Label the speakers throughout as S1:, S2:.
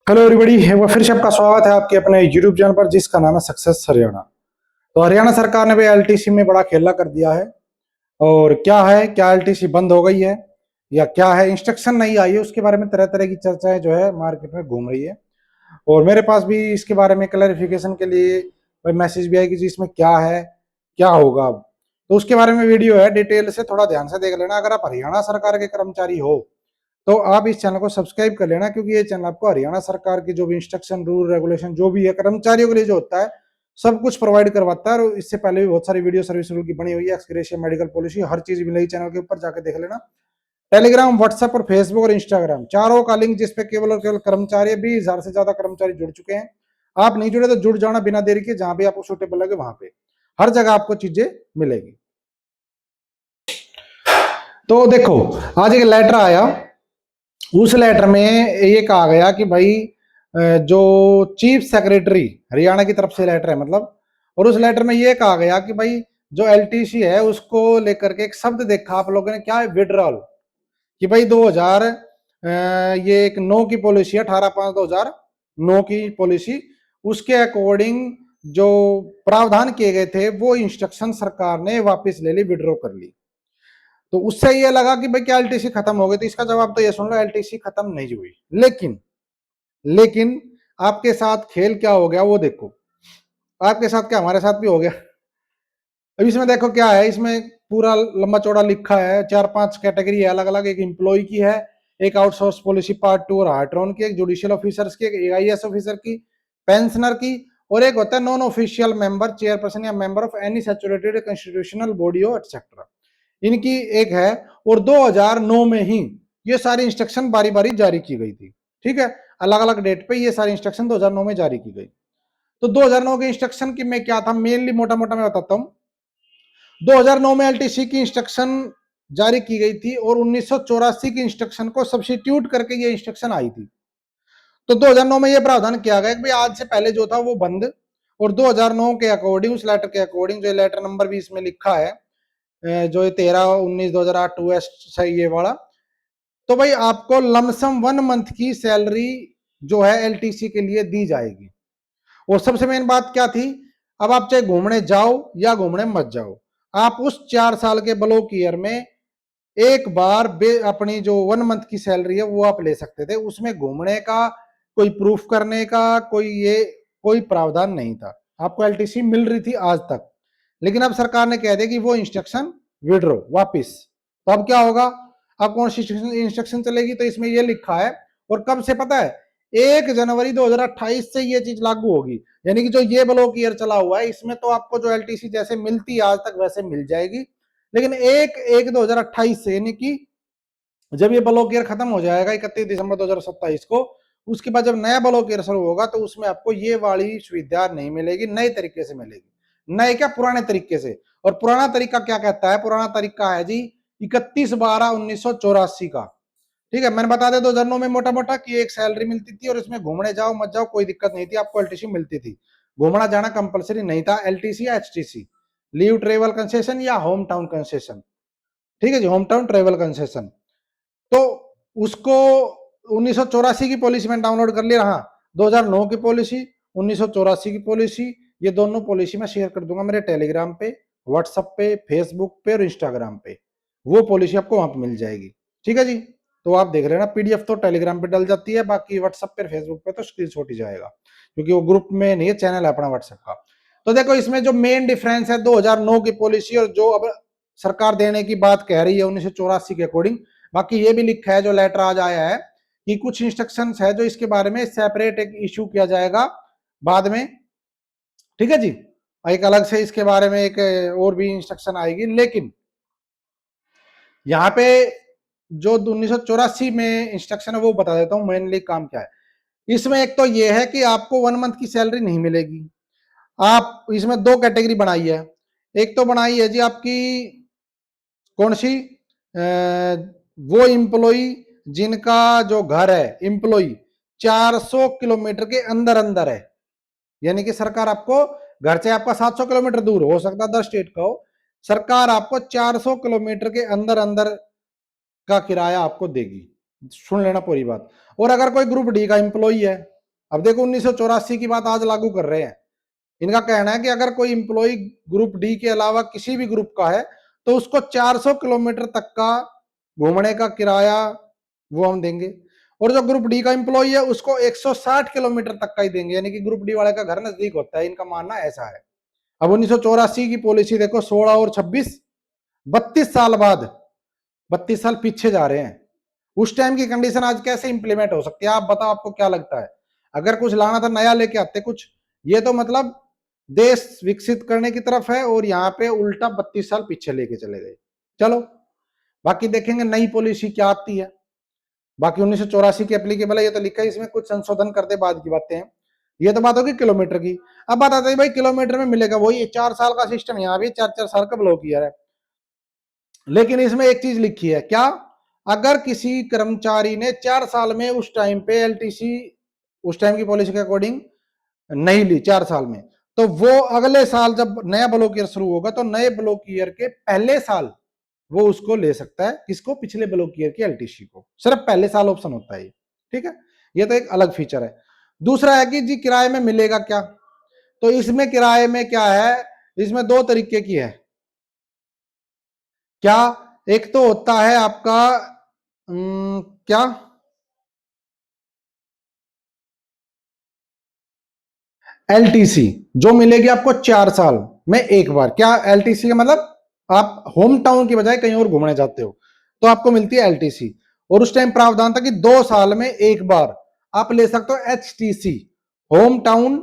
S1: Hello everybody, एक बार फिर से आपका स्वागत है आपके अपने यूट्यूब चैनल पर जिसका नाम है सक्सेस हरियाणा। तो हरियाणा सरकार ने भी एलटीसी में बड़ा खेला कर दिया है। और क्या एलटीसी बंद हो गई है या क्या है, इंस्ट्रक्शन नहीं आई है, उसके बारे में तरह तरह की चर्चाएं जो है मार्केट में घूम रही है। और मेरे पास भी इसके बारे में क्लैरिफिकेशन के लिए मैसेज भी आया कि जी इसमें क्या है, क्या होगा अब। तो उसके बारे में वीडियो है, डिटेल से थोड़ा ध्यान से देख लेना। अगर आप हरियाणा सरकार के कर्मचारी हो तो आप इस चैनल को सब्सक्राइब कर लेना, क्योंकि ये चैनल आपको हरियाणा सरकार की जो भी इंस्ट्रक्शन, रूल, रेगुलेशन जो भी है कर्मचारियों के लिए जो होता है सब कुछ प्रोवाइड करवाता है। और इससे पहले भी बहुत सारी वीडियो सर्विस रूल की बनी हुई है, एक्सग्रेशिया, मेडिकल पॉलिसी, हर चीज मिलेगी चैनल के ऊपर, जाकर देख लेना। टेलीग्राम, व्हाट्सएप और फेसबुक और इंस्टाग्राम चारों का लिंक, जिसपे केवल और केवल कर्मचारी 20,000 से ज्यादा कर्मचारी जुड़ चुके हैं। आप नहीं जुड़े तो जुड़ जाना बिना देरी के, जहां भी आपको सूटेबल लगे वहां पे हर जगह आपको चीजें मिलेगी। तो देखो, आज एक लेटर आया, उस लेटर में ये कहा गया कि भाई जो चीफ सेक्रेटरी हरियाणा की तरफ से लेटर है मतलब, और उस लेटर में ये कहा गया कि भाई जो एलटीसी है उसको लेकर के एक शब्द देखा आप लोगों ने, क्या है, विड्रॉल। कि भाई 2000 ये एक नो की पॉलिसी है, 18/5/2009 की पॉलिसी, उसके अकॉर्डिंग जो प्रावधान किए गए थे वो इंस्ट्रक्शन सरकार ने वापस ले ली, विड्रॉ कर ली। तो उससे ये लगा कि भाई क्या एलटीसी खत्म हो गई? तो इसका जवाब तो ये सुन लो, एलटीसी खत्म नहीं हुई। लेकिन लेकिन आपके साथ खेल क्या हो गया वो देखो। आपके साथ क्या, हमारे साथ भी हो गया। अब इसमें देखो क्या है, इसमें पूरा लंबा चौड़ा लिखा है, 4-5 कैटेगरी है अलग अलग। एक एम्प्लॉय की है, एक आउटसोर्स पॉलिसी पार्ट 2 और हार्ट्रॉन की, एक जुडिशियल ऑफिसर्स की, एक एआईएस ऑफिसर की, पेंशनर की, और एक होता है नॉन ऑफिशियल मेंबर, चेयरपर्सन या member of any saturated constitutional body हो एटसेट्रा, इनकी एक है। और 2009 में ही ये सारी इंस्ट्रक्शन बारी बारी जारी की गई थी। ठीक है, अलग अलग डेट पे ये सारी इंस्ट्रक्शन 2009 में जारी की गई। तो 2009 के इंस्ट्रक्शन की मैं क्या था, मेनली मोटा मोटा मैं बताता हूं। 2009 में एलटीसी की इंस्ट्रक्शन जारी की गई थी और 1984 की इंस्ट्रक्शन को सब्स्टिट्यूट करके ये इंस्ट्रक्शन आई थी। तो 2009 में ये प्रावधान किया गया कि भाई आज से पहले जो था वो बंद, और 2009 के अकॉर्डिंग, उस लेटर के अकॉर्डिंग, जो लेटर नंबर भी इसमें लिखा है, जो 13/19/2008 है ये वाला, तो भाई आपको लमसम 1 मंथ की सैलरी जो है एलटीसी के लिए दी जाएगी। और सबसे मेन बात क्या थी, अब आप चाहे घूमने जाओ या घूमने मत जाओ, आप उस 4 साल के ब्लॉक ईयर में एक बार अपनी जो 1 मंथ की सैलरी है वो आप ले सकते थे। उसमें घूमने का, कोई प्रूफ करने का, कोई प्रावधान नहीं था। आपको एलटीसी मिल रही थी आज तक। लेकिन अब सरकार ने कह दिया कि वो इंस्ट्रक्शन विड्रॉ वापिस। तो अब क्या होगा, अब कौन सी इंस्ट्रक्शन चलेगी? तो इसमें ये लिखा है, और कब से पता है, 1 जनवरी 2028 से ये चीज लागू होगी। यानी कि जो ये ब्लॉक ईयर चला हुआ है इसमें तो आपको जो एलटीसी जैसे मिलती है आज तक वैसे मिल जाएगी। लेकिन 1/1/2028 से, यानी कि जब ये ब्लॉक ईयर खत्म हो जाएगा 31 दिसंबर 2027 को, उसके बाद जब नया ब्लॉक ईयर शुरू होगा तो उसमें आपको ये वाली सुविधा नहीं मिलेगी, नए तरीके से मिलेगी। नए क्या, पुराने तरीके से। और पुराना तरीका क्या कहता है? पुराना तरीका है जी 31/12/1984 का। ठीक है, मैंने बता दे 2009 में मोटा मोटा कि एक सैलरी मिलती थी और इसमें घूमने जाओ मत जाओ कोई दिक्कत नहीं थी, आपको एलटीसी मिलती थी। घूमना जाना कंपलसरी नहीं था। एलटीसी या एचटीसी, लीव ट्रेवल कंसेशन या होम टाउन कंसेशन। ठीक है जी, होम टाउन ट्रेवल कंसेशन। तो उसको 1984 की पॉलिसी में डाउनलोड कर लिया। हाँ, 2009 की पॉलिसी, 1984 की पॉलिसी, ये दोनों पॉलिसी मैं शेयर कर दूंगा मेरे टेलीग्राम पे, व्हाट्सएप पे, फेसबुक पे और इंस्टाग्राम पे। वो पॉलिसी आपको वहां पर मिल जाएगी। ठीक है जी, तो आप देख लेना। पीडीएफ तो टेलीग्राम पे डल जाती है, बाकी व्हाट्सएप पे, फेसबुक पे तो स्क्रीनशॉट ही जाएगा, क्योंकि वो ग्रुप में नहीं है, चैनल है अपना व्हाट्सएप का। तो देखो इसमें जो मेन डिफरेंस है 2009 की पॉलिसी और जो अब सरकार देने की बात कह रही है 1984 के अकॉर्डिंग। बाकी ये भी लिखा है जो लेटर आज आया है कि कुछ इंस्ट्रक्शंस है जो इसके बारे में सेपरेट एक इशू किया जाएगा बाद में। ठीक है जी, एक अलग से इसके बारे में एक और भी इंस्ट्रक्शन आएगी। लेकिन यहाँ पे जो 1984 में इंस्ट्रक्शन है वो बता देता हूँ मेनली काम क्या है। इसमें एक तो ये है कि आपको 1 मंथ की सैलरी नहीं मिलेगी। आप इसमें 2 कैटेगरी बनाई है। एक तो बनाई है जी आपकी कौन सी, वो इम्प्लॉई जिनका जो घर है इम्प्लॉई 400 किलोमीटर के अंदर अंदर है। यानी कि सरकार आपको, घर से आपका 700 किलोमीटर दूर हो सकता है, 10 स्टेट का हो, सरकार आपको 400 किलोमीटर के अंदर अंदर का किराया आपको देगी। सुन लेना पूरी बात। और अगर कोई ग्रुप डी का एम्प्लॉई है, अब देखो 1984 की बात आज लागू कर रहे हैं। इनका कहना है कि अगर कोई इंप्लॉय ग्रुप डी के अलावा किसी भी ग्रुप का है तो उसको 400 किलोमीटर तक का घूमने का किराया वो हम देंगे, और जो ग्रुप डी का इंप्लॉय है उसको 160 किलोमीटर तक का ही देंगे, यानी कि ग्रुप डी वाले का घर नजदीक होता है, इनका मानना ऐसा है। अब 1984 की पॉलिसी देखो, 16 और 26, 32 साल बाद, 32 साल पीछे जा रहे हैं। उस टाइम की कंडीशन आज कैसे इंप्लीमेंट हो सकती है, आप बताओ, आपको क्या लगता है? अगर कुछ लाना था नया लेके आते कुछ। ये तो मतलब देश विकसित करने की तरफ है और यहाँ पे उल्टा 32 साल पीछे लेके चले गए। चलो बाकी देखेंगे नई पॉलिसी क्या आती है। बाकी 1984 की एप्लीकेबल है, ये तो लिखा है, इसमें कुछ संशोधन करते बाद की बातें हैं। ये तो बात होगी किलोमीटर की। अब बात आती है भाई किलोमीटर में मिलेगा वही 4 साल का सिस्टम, यहाँ भी 4-4 साल का ब्लॉक ईयर है। लेकिन इसमें एक चीज लिखी है क्या, अगर किसी कर्मचारी ने 4 साल में उस टाइम पे एलटीसी उस टाइम की पॉलिसी के अकॉर्डिंग नहीं ली 4 साल में, तो वो अगले साल जब नया ब्लॉक ईयर शुरू होगा तो नए ब्लॉक ईयर के पहले साल वो उसको ले सकता है, किसको, पिछले ब्लॉक ईयर की एलटीसी को, सिर्फ पहले साल ऑप्शन होता है ये। ठीक है, ये तो एक अलग फीचर है। दूसरा है कि जी किराए में मिलेगा क्या, तो इसमें किराए में क्या है, इसमें दो तरीके की है। क्या, एक तो होता है आपका क्या, एलटीसी जो मिलेगी आपको 4 साल में एक बार। क्या एलटीसी का मतलब, आप होम टाउन की बजाय कहीं और घूमने जाते हो तो आपको मिलती है एलटीसी। और उस टाइम प्रावधान था कि 2 साल में एक बार आप ले सकते हो एचटीसी, होम टाउन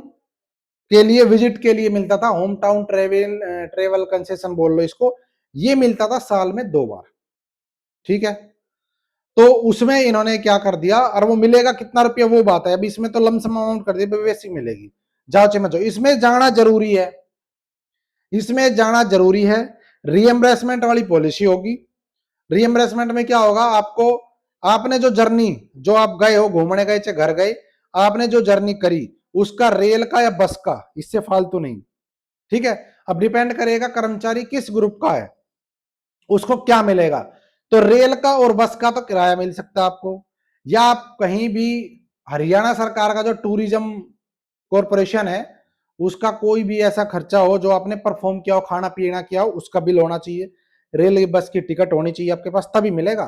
S1: के लिए विजिट के लिए मिलता था, home town travel travel concession बोल लो इसको, ये मिलता था साल में 2 बार। ठीक है, तो उसमें इन्होंने क्या कर दिया, और वो मिलेगा कितना रुपया वो बात है, अभी इसमें तो लमसम अमाउंट कर दिया, बेसिक मिलेगी, जाओ चमचो, इसमें जाना जरूरी है, इसमें जाना जरूरी है। रीएम्बर्समेंट वाली पॉलिसी होगी। रीएम्बर्समेंट में क्या होगा, आपको, आपने जो जर्नी, जो आप गए हो, घूमने गए चाहे घर गए, आपने जो जर्नी करी उसका रेल का या बस का, इससे फालतू नहीं। ठीक है, अब डिपेंड करेगा कर्मचारी किस ग्रुप का है उसको क्या मिलेगा। तो रेल का और बस का तो किराया मिल सकता है आपको, या आप कहीं भी, हरियाणा सरकार का जो टूरिज्म कॉरपोरेशन है उसका कोई भी ऐसा खर्चा हो जो आपने परफॉर्म किया हो, खाना पीना किया हो, उसका बिल होना चाहिए, रेल बस की टिकट होनी चाहिए आपके पास, तभी मिलेगा।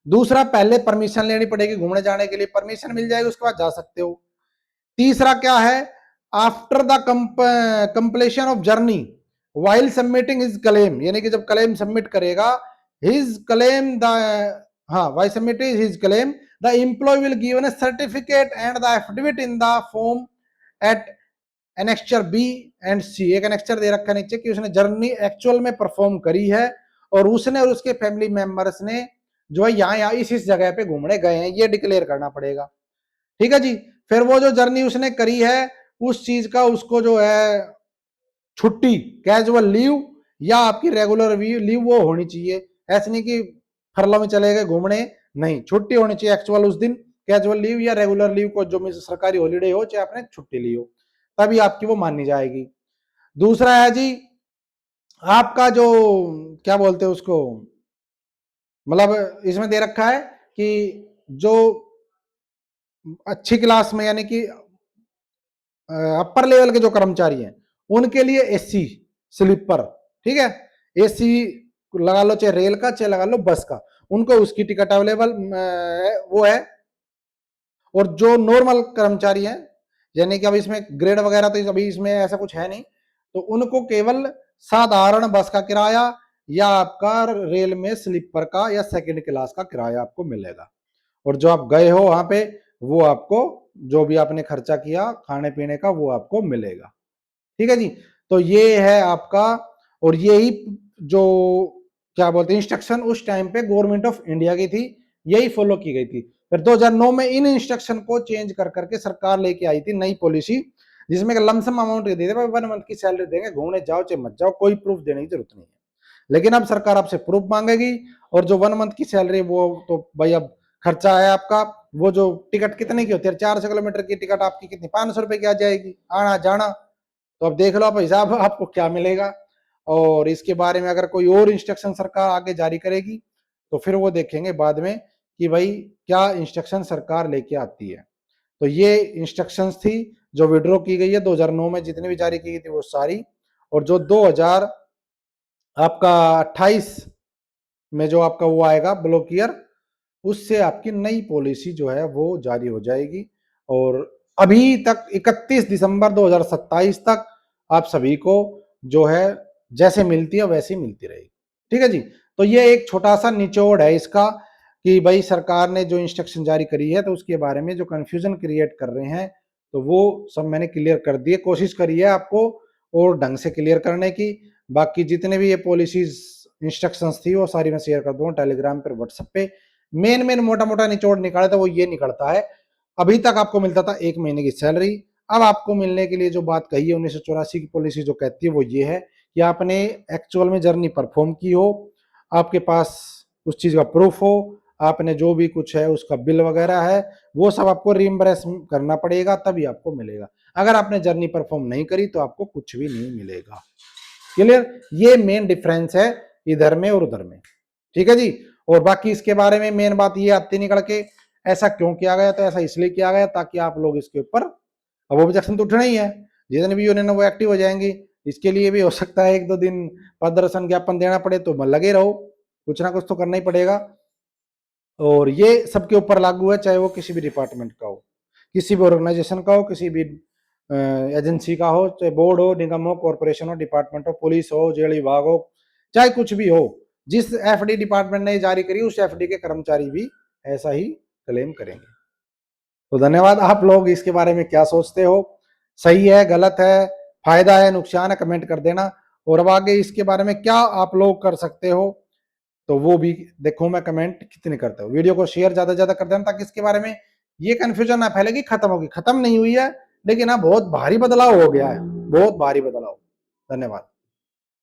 S1: दूसरा, पहले परमिशन लेनी पड़ेगी घूमने जाने के लिए, परमिशन मिल जाएगी उसके बाद जा सकते हो। तीसरा क्या है, after the completion of journey while submitting his claim, यानी कि जब क्लेम सबमिट करेगा, हिज क्लेम द, हाँ, while submit his claim, the employ will given a certificate and the affidavit in the form at annexure B and C. एक annexure दे रखा नीचे कि उसने जर्नी एक्चुअल में परफॉर्म करी है और उसने और उसके फैमिली मेंबर्स ने जो है यहाँ यहाँ इस जगह पे घूमने गए हैं, ये डिक्लेयर करना पड़ेगा। ठीक है जी, फिर वो जो जर्नी उसने करी है उस चीज का उसको जो है छुट्टी, कैजुअल लीव या आपकी रेगुलर लीव वो होनी चाहिए। ऐसे नहीं कि फरलो में चले गए घूमने, नहीं, छुट्टी होनी चाहिए एक्चुअल उस दिन, कैजुअल लीव या रेगुलर लीव को जो सरकारी हॉलीडे हो चाहे आपने छुट्टी ली हो, तभी आपकी वो मानी जाएगी। दूसरा है जी आपका जो, क्या बोलते हैं उसको, मतलब इसमें दे रखा है कि जो अच्छी क्लास में, यानी कि अपर लेवल के जो कर्मचारी हैं उनके लिए एसी स्लीपर, ठीक है, एसी लगा लो चाहे रेल का चाहे लगा लो बस का, उनको उसकी टिकट अवेलेबल वो है। और जो नॉर्मल कर्मचारी हैं, यानी कि अब इसमें ग्रेड वगैरह तो अभी इसमें ऐसा कुछ है नहीं, तो उनको केवल साधारण बस का किराया या आपका रेल में स्लीपर का या सेकंड क्लास का किराया आपको मिलेगा। और जो आप गए हो वहां पे वो आपको, जो भी आपने खर्चा किया खाने पीने का वो आपको मिलेगा। ठीक है जी, तो ये है आपका, और यही जो क्या बोलते हैं इंस्ट्रक्शन उस टाइम पे गवर्नमेंट ऑफ इंडिया की थी, यही फॉलो की गई थी। फिर 2009 में इन इंस्ट्रक्शन को चेंज कर करके सरकार लेके आई थी नई पॉलिसी, जिसमें लमसम अमाउंट दे देते 1 मंथ की सैलरी देंगे, घूमने जाओ चाहे मत जाओ, कोई प्रूफ देने की जरूरत नहीं है। लेकिन अब सरकार आपसे प्रूफ मांगेगी, और जो 1 मंथ की सैलरी वो तो भाई अब खर्चा है आपका, वो जो टिकट कितने की होती है, 400 किलोमीटर की टिकट आपकी कितनी, 500 रुपए की आ जाएगी आना जाना। तो अब देख लो आप हिसाब आपको क्या मिलेगा। और इसके बारे में अगर कोई और इंस्ट्रक्शन सरकार आगे जारी करेगी तो फिर वो देखेंगे बाद में कि भाई क्या इंस्ट्रक्शन सरकार लेके आती है। तो ये इंस्ट्रक्शंस थी जो विड्रॉ की गई है 2009 में, जितनी भी जारी की गई थी वो सारी, और जो 2000 आपका 28 में जो आपका वो आएगा ब्लॉक ईयर, उससे आपकी नई पॉलिसी जो है वो जारी हो जाएगी। और अभी तक 31 दिसंबर 2027 तक आप सभी को जो है जैसे मिलती है वैसे ही मिलती रहेगी। ठीक है जी। तो ये एक छोटा सा निचोड़ है इसका कि भाई सरकार ने जो इंस्ट्रक्शन जारी करी है तो उसके बारे में जो कंफ्यूजन क्रिएट कर रहे हैं तो वो सब मैंने क्लियर कर दिए, कोशिश करी है आपको और ढंग से क्लियर करने की। बाकी जितने भी ये पॉलिसीज इंस्ट्रक्शंस थी वो सारी मैं शेयर कर दूंगा टेलीग्राम पर, व्हाट्सएप पे। मेन मोटा मोटा निचोड़ निकाला था वो ये निकलता है, अभी तक आपको मिलता था 1 महीने की सैलरी। अब आपको मिलने के लिए जो बात कही है 1984 की पॉलिसी जो कहती है वो ये है कि आपने एक्चुअल में जर्नी परफॉर्म की हो, आपके पास उस चीज का प्रूफ हो, आपने जो भी कुछ है उसका बिल वगैरह है वो सब आपको रिइंबर्स करना पड़ेगा तभी आपको मिलेगा। अगर आपने जर्नी परफॉर्म नहीं करी तो आपको कुछ भी नहीं मिलेगा। क्लियर? ये मेन डिफरेंस है इधर में और उधर में। ठीक है जी। और बाकी इसके बारे में मेन बात ये आती निकल के, ऐसा क्यों किया गया, तो ऐसा इसलिए किया गया ताकि आप लोग इसके ऊपर, अब ऑब्जेक्शन तो उठना ही है, जितने भी यूनियन वो एक्टिव हो जाएंगी। इसके लिए भी हो सकता है 1-2 दिन प्रदर्शन ज्ञापन देना पड़े, तो लगे रहो, कुछ ना कुछ तो करना ही पड़ेगा। और ये सबके ऊपर लागू है, चाहे वो किसी भी डिपार्टमेंट का हो, किसी भी ऑर्गेनाइजेशन का हो, किसी भी एजेंसी का हो, चाहे बोर्ड हो, निगम हो, कॉर्पोरेशन हो, डिपार्टमेंट हो, पुलिस हो, जेल विभाग हो, चाहे कुछ भी हो, जिस एफडी डिपार्टमेंट ने जारी करी उस एफडी के कर्मचारी भी ऐसा ही क्लेम करेंगे। तो धन्यवाद। आप लोग इसके बारे में क्या सोचते हो, सही है, गलत है, फायदा है, नुकसान है, कमेंट कर देना। और अब आगे इसके बारे में क्या आप लोग कर सकते हो तो वो भी देखो मैं कमेंट कितने करते हो। वीडियो को शेयर ज्यादा से ज्यादा कर देना ताकि इसके बारे में ये कंफ्यूजन ना फैले कि खत्म होगी, खत्म नहीं हुई है, लेकिन हाँ बहुत भारी बदलाव हो गया है, बहुत भारी बदलाव। धन्यवाद।